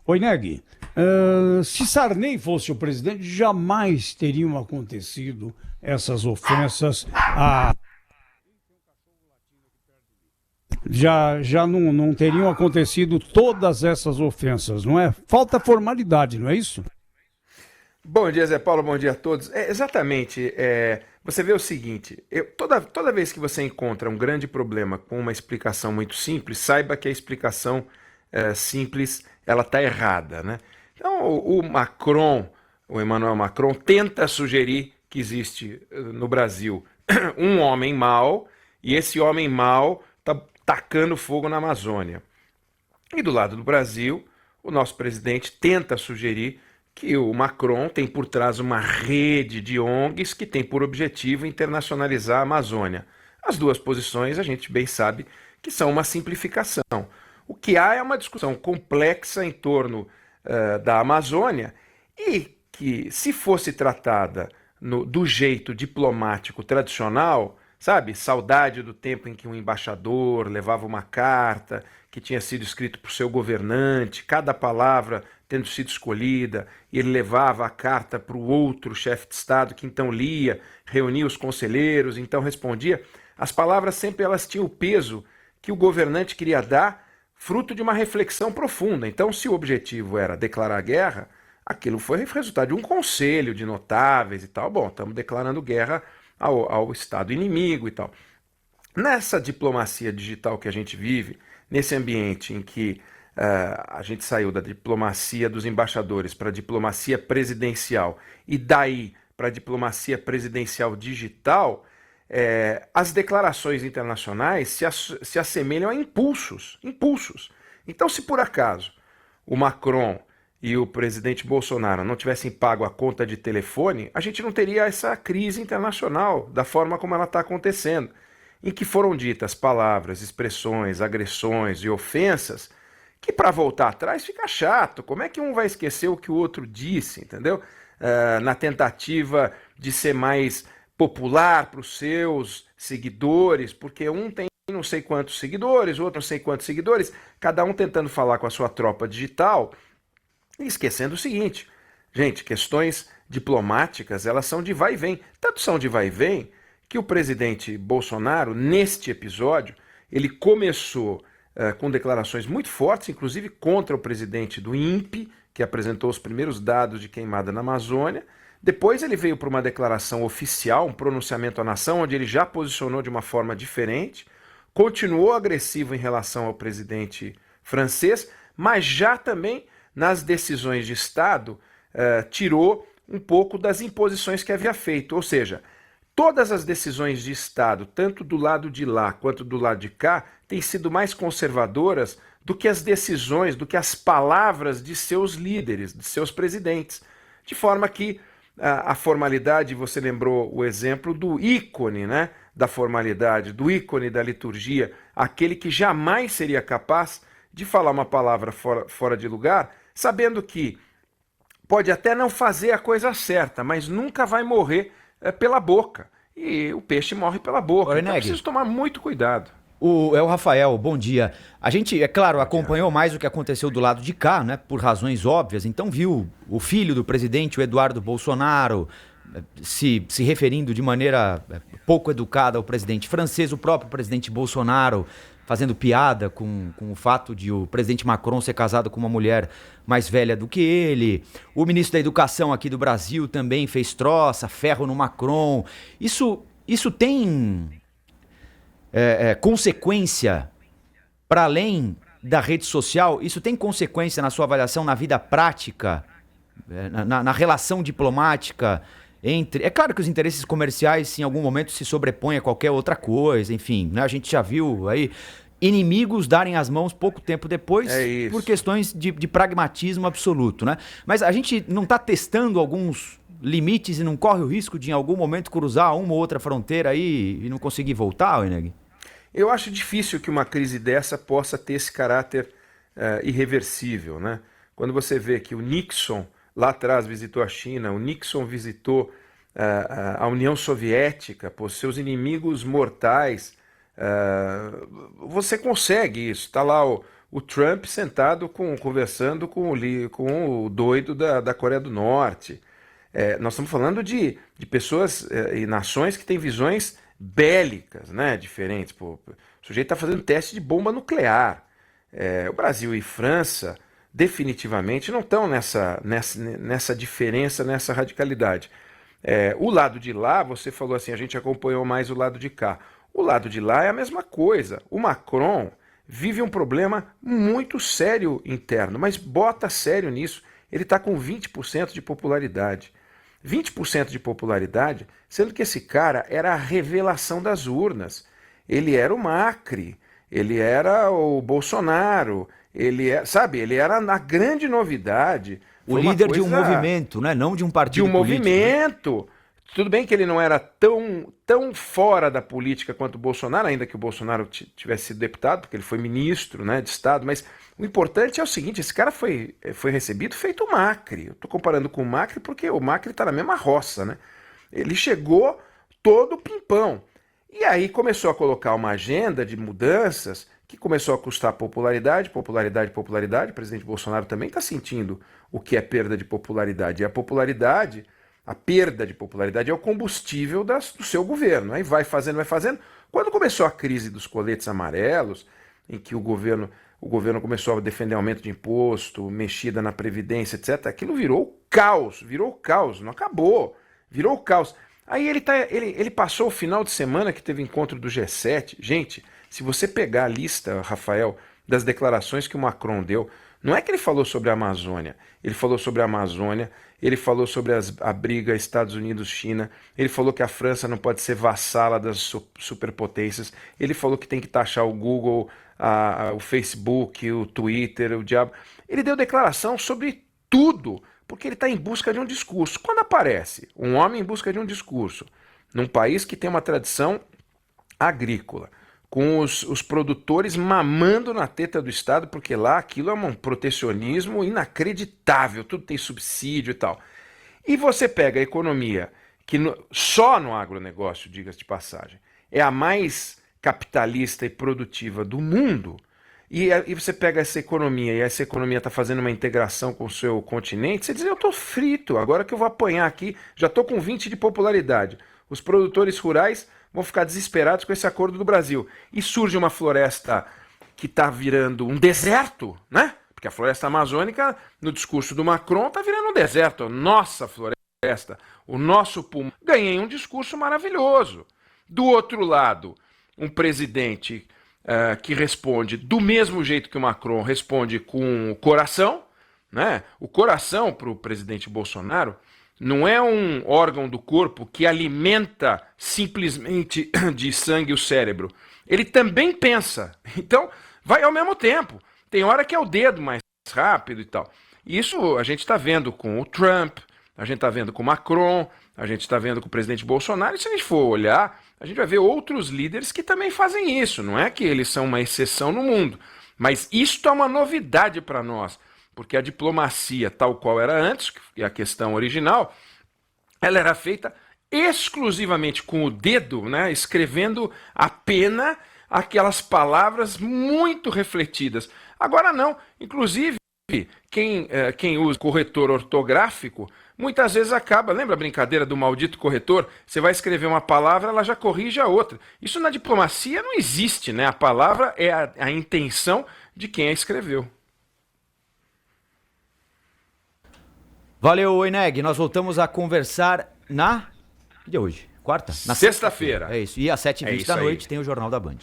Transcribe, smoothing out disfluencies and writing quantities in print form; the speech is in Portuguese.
Oi, Neg. Se Sarney fosse o presidente, jamais teriam acontecido essas ofensas. Já não teriam acontecido todas essas ofensas, não é? Falta formalidade, não é isso? Bom dia, Zé Paulo, bom dia a todos. Exatamente, você vê o seguinte, toda vez que você encontra um grande problema com uma explicação muito simples, saiba que a explicação simples ela está errada, né? Então, o Emmanuel Macron, tenta sugerir que existe no Brasil um homem mau, e esse homem mau está tacando fogo na Amazônia. E do lado do Brasil, o nosso presidente tenta sugerir que o Macron tem por trás uma rede de ONGs que tem por objetivo internacionalizar a Amazônia. As duas posições a gente bem sabe que são uma simplificação. O que há é uma discussão complexa em torno da Amazônia e que, se fosse tratada do jeito diplomático tradicional, sabe, saudade do tempo em que um embaixador levava uma carta que tinha sido escrito por seu governante, cada palavra tendo sido escolhida, e ele levava a carta para o outro chefe de Estado, que então lia, reunia os conselheiros, então respondia. As palavras sempre elas tinham o peso que o governante queria dar, fruto de uma reflexão profunda. Então, se o objetivo era declarar guerra, aquilo foi resultado de um conselho de notáveis e tal. Bom, estamos declarando guerra ao Estado inimigo e tal. Nessa diplomacia digital que a gente vive, nesse ambiente em que a gente saiu da diplomacia dos embaixadores para a diplomacia presidencial e daí para a diplomacia presidencial digital, as declarações internacionais se assemelham a impulsos, impulsos. Então, se por acaso o Macron e o presidente Bolsonaro não tivessem pago a conta de telefone, a gente não teria essa crise internacional da forma como ela está acontecendo, em que foram ditas palavras, expressões, agressões e ofensas que, para voltar atrás, fica chato. Como é que um vai esquecer o que o outro disse, entendeu? Na tentativa de ser mais popular para os seus seguidores, porque um tem não sei quantos seguidores, outro não sei quantos seguidores, cada um tentando falar com a sua tropa digital, e esquecendo o seguinte, gente, questões diplomáticas, elas são de vai e vem. Tanto são de vai e vem que o presidente Bolsonaro, neste episódio, ele começou com declarações muito fortes, inclusive contra o presidente do INPE, que apresentou os primeiros dados de queimada na Amazônia. Depois ele veio para uma declaração oficial, um pronunciamento à nação, onde ele já posicionou de uma forma diferente, continuou agressivo em relação ao presidente francês, mas já também nas decisões de Estado, tirou um pouco das imposições que havia feito. Ou seja, todas as decisões de Estado, tanto do lado de lá quanto do lado de cá, têm sido mais conservadoras do que as decisões, do que as palavras de seus líderes, de seus presidentes. De forma que a formalidade, você lembrou o exemplo do ícone, né, da formalidade, do ícone da liturgia, aquele que jamais seria capaz de falar uma palavra fora de lugar, sabendo que pode até não fazer a coisa certa, mas nunca vai morrer pela boca. E o peixe morre pela boca. Oi, Então é Neg. preciso tomar muito cuidado. É o Rafael, bom dia. A gente, é claro, Bom dia, acompanhou mais o que aconteceu do lado de cá, né? Por razões óbvias. Então viu o filho do presidente, o Eduardo Bolsonaro, se referindo de maneira pouco educada ao presidente francês, o próprio presidente Bolsonaro fazendo piada com o fato de o presidente Macron ser casado com uma mulher mais velha do que ele. O ministro da Educação aqui do Brasil também fez troça, ferro no Macron. Isso tem consequência para além da rede social? Isso tem consequência na sua avaliação, na vida prática, na relação diplomática entre... É claro que os interesses comerciais em algum momento se sobrepõem a qualquer outra coisa, enfim, né? A gente já viu aí inimigos darem as mãos pouco tempo depois por questões de pragmatismo absoluto, né? Mas a gente não está testando alguns limites e não corre o risco de em algum momento cruzar uma ou outra fronteira aí e não conseguir voltar, Eneg? Eu acho difícil que uma crise dessa possa ter esse caráter irreversível, né? Quando você vê que o Nixon lá atrás visitou a China, o Nixon visitou a União Soviética, por seus inimigos mortais, você consegue isso. Está lá o o Trump sentado conversando com o doido da Coreia do Norte. Nós estamos falando de pessoas e nações que têm visões bélicas, né, diferentes. Pô, o sujeito está fazendo teste de bomba nuclear. O Brasil e França definitivamente não estão nessa diferença, nessa radicalidade. O lado de lá, você falou assim, a gente acompanhou mais o lado de cá. O lado de lá é a mesma coisa. O Macron vive um problema muito sério interno, mas bota sério nisso. Ele está com 20% de popularidade. 20% de popularidade, sendo que esse cara era a revelação das urnas. Ele era o Macri, ele era o Bolsonaro, ele era a grande novidade. O líder de um movimento, né? Não de um partido político. De um movimento. Né? Tudo bem que ele não era tão fora da política quanto o Bolsonaro, ainda que o Bolsonaro tivesse sido deputado, porque ele foi ministro, né, de Estado, mas o importante é o seguinte, esse cara foi recebido feito o Macri. Eu estou comparando com o Macri porque o Macri está na mesma roça, né? Ele chegou todo pimpão. E aí começou a colocar uma agenda de mudanças que começou a custar popularidade. O presidente Bolsonaro também está sentindo o que é perda de popularidade. E a perda de popularidade é o combustível do seu governo. Aí vai fazendo. Quando começou a crise dos coletes amarelos, em que o governo começou a defender aumento de imposto, mexida na Previdência, etc., aquilo virou caos, não acabou, virou caos. Aí ele passou o final de semana que teve encontro do G7. Gente, se você pegar a lista, Rafael, das declarações que o Macron deu, não é que ele falou sobre a Amazônia, ele falou sobre a Amazônia, ele falou sobre a briga Estados Unidos-China, ele falou que a França não pode ser vassala das superpotências, ele falou que tem que taxar o Google, o Facebook, o Twitter, o diabo. Ele deu declaração sobre tudo, porque ele está em busca de um discurso. Quando aparece um homem em busca de um discurso, num país que tem uma tradição agrícola, com os produtores mamando na teta do Estado, porque lá aquilo é um protecionismo inacreditável, tudo tem subsídio e tal. E você pega a economia, que só no agronegócio, diga-se de passagem, é a mais capitalista e produtiva do mundo, e você pega essa economia, e essa economia está fazendo uma integração com o seu continente, você diz, eu estou frito, agora que eu vou apanhar aqui, já estou com 20 de popularidade. Os produtores rurais vão ficar desesperados com esse acordo do Brasil. E surge uma floresta que está virando um deserto, né? Porque a floresta amazônica, no discurso do Macron, está virando um deserto. Nossa floresta, o nosso pulmão. Ganhei um discurso maravilhoso. Do outro lado, um presidente que responde do mesmo jeito que o Macron responde com o coração, né? O coração para o presidente Bolsonaro não é um órgão do corpo que alimenta simplesmente de sangue o cérebro. Ele também pensa. Então, vai ao mesmo tempo. Tem hora que é o dedo mais rápido e tal. Isso a gente está vendo com o Trump, a gente está vendo com o Macron, a gente está vendo com o presidente Bolsonaro. E se a gente for olhar, a gente vai ver outros líderes que também fazem isso. Não é que eles são uma exceção no mundo. Mas isto é uma novidade para nós. Porque a diplomacia, tal qual era antes, que é a questão original, ela era feita exclusivamente com o dedo, né, escrevendo a pena aquelas palavras muito refletidas. Agora não, inclusive quem usa corretor ortográfico, muitas vezes acaba, lembra a brincadeira do maldito corretor? Você vai escrever uma palavra, ela já corrige a outra. Isso na diplomacia não existe, né? A palavra é a intenção de quem a escreveu. Valeu, Oineg. Nós voltamos a conversar na... Que dia é hoje? Quarta? Na sexta-feira. É isso. E às 7h20 da noite tem o Jornal da Band.